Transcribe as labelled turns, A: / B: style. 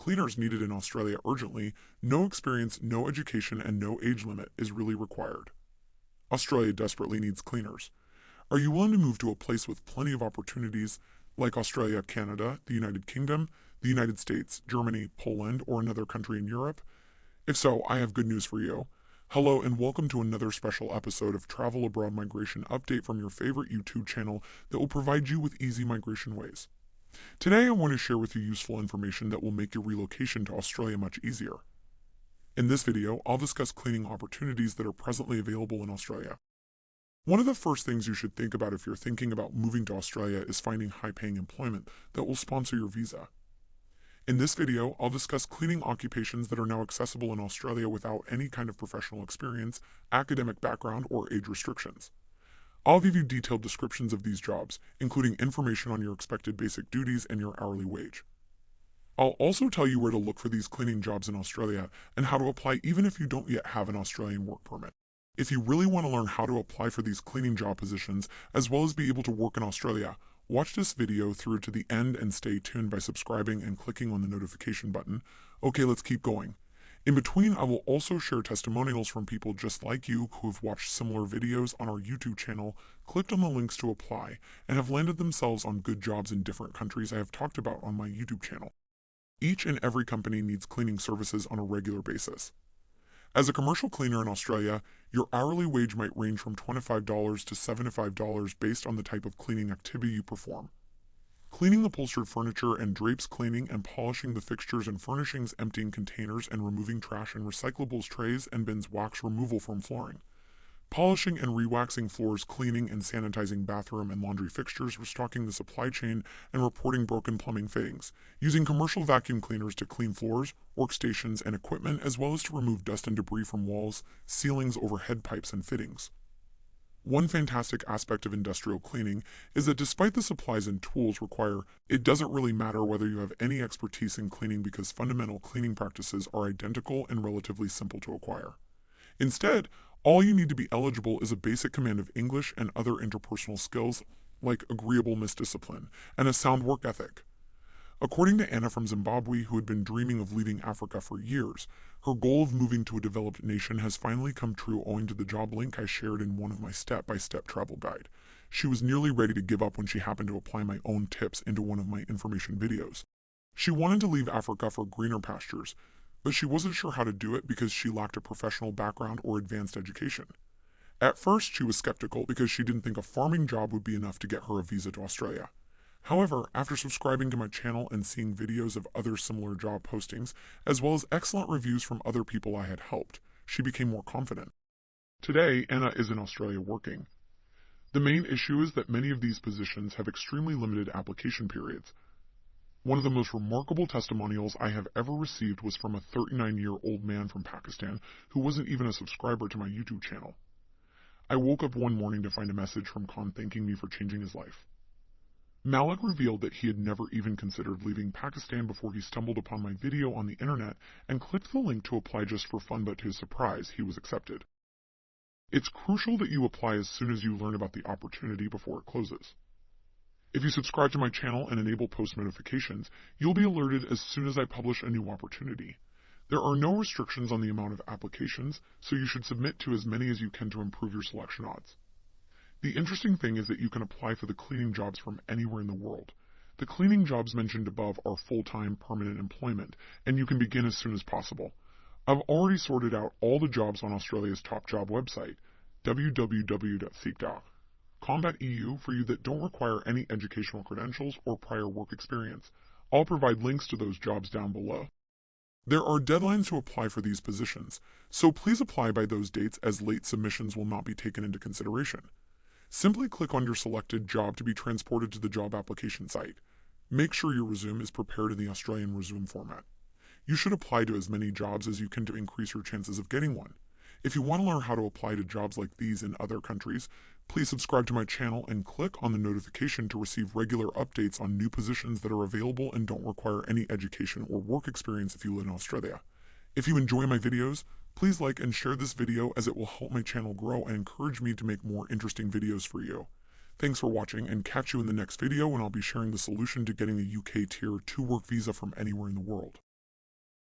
A: Cleaners needed in Australia urgently, no experience, no education, and no age limit is really required. Australia desperately needs cleaners. Are you willing to move to a place with plenty of opportunities like Australia, Canada, the United Kingdom, the United States, Germany, Poland, or another country in Europe? If so, I have good news for you. Hello and welcome to another special episode of Travel Abroad Migration Update from your favorite YouTube channel that will provide you with easy migration ways. Today I want to share with you useful information that will make your relocation to Australia much easier. In this video, I'll discuss cleaning opportunities that are presently available in Australia. One of the first things you should think about if you're thinking about moving to Australia is finding high-paying employment that will sponsor your visa. In this video, I'll discuss cleaning occupations that are now accessible in Australia without any kind of professional experience, academic background, or age restrictions. I'll give you detailed descriptions of these jobs, including information on your expected basic duties and your hourly wage. I'll also tell you where to look for these cleaning jobs in Australia and how to apply even if you don't yet have an Australian work permit. If you really want to learn how to apply for these cleaning job positions, as well as be able to work in Australia, watch this video through to the end and stay tuned by subscribing and clicking on the notification button. Okay, let's keep going. In between, I will also share testimonials from people just like you who have watched similar videos on our YouTube channel, clicked on the links to apply, and have landed themselves on good jobs in different countries I have talked about on my YouTube channel. Each and every company needs cleaning services on a regular basis. As a commercial cleaner in Australia, your hourly wage might range from $25 to $75 based on the type of cleaning activity you perform. Cleaning upholstered furniture and drapes, cleaning and polishing the fixtures and furnishings, emptying containers and removing trash and recyclables, trays and bins, wax removal from flooring. Polishing and rewaxing floors, cleaning and sanitizing bathroom and laundry fixtures, restocking the supply chain, and reporting broken plumbing fittings. Using commercial vacuum cleaners to clean floors, workstations, and equipment, as well as to remove dust and debris from walls, ceilings, overhead pipes, and fittings. One fantastic aspect of industrial cleaning is that despite the supplies and tools required, it doesn't really matter whether you have any expertise in cleaning because fundamental cleaning practices are identical and relatively simple to acquire. Instead, all you need to be eligible is a basic command of English and other interpersonal skills like agreeableness, discipline, and a sound work ethic. According to Anna from Zimbabwe, who had been dreaming of leaving Africa for years, her goal of moving to a developed nation has finally come true owing to the job link I shared in one of my step-by-step travel guide. She was nearly ready to give up when she happened to apply my own tips into one of my information videos. She wanted to leave Africa for greener pastures, but she wasn't sure how to do it because she lacked a professional background or advanced education. At first, she was skeptical because she didn't think a farming job would be enough to get her a visa to Australia. However, after subscribing to my channel and seeing videos of other similar job postings, as well as excellent reviews from other people I had helped, she became more confident. Today, Anna is in Australia working. The main issue is that many of these positions have extremely limited application periods. One of the most remarkable testimonials I have ever received was from a 39-year-old man from Pakistan who wasn't even a subscriber to my YouTube channel. I woke up one morning to find a message from Khan thanking me for changing his life. Malik revealed that he had never even considered leaving Pakistan before he stumbled upon my video on the internet and clicked the link to apply just for fun, but to his surprise, he was accepted. It's crucial that you apply as soon as you learn about the opportunity before it closes. If you subscribe to my channel and enable post notifications, you'll be alerted as soon as I publish a new opportunity. There are no restrictions on the amount of applications, so you should submit to as many as you can to improve your selection odds. The interesting thing is that you can apply for the cleaning jobs from anywhere in the world. The cleaning jobs mentioned above are full-time permanent employment, and you can begin as soon as possible. I've already sorted out all the jobs on Australia's top job website, www.seek.com.eu, for you that don't require any educational credentials or prior work experience. I'll provide links to those jobs down below. There are deadlines to apply for these positions, so please apply by those dates as late submissions will not be taken into consideration. Simply click on your selected job to be transported to the job application site. Make sure your resume is prepared in the Australian resume format. You should apply to as many jobs as you can to increase your chances of getting one. If you want to learn how to apply to jobs like these in other countries, please subscribe to my channel and click on the notification to receive regular updates on new positions that are available and don't require any education or work experience if you live in Australia. If you enjoy my videos, please like and share this video as it will help my channel grow and encourage me to make more interesting videos for you. Thanks for watching and catch you in the next video when I'll be sharing the solution to getting the UK Tier 2 work visa from anywhere in the world.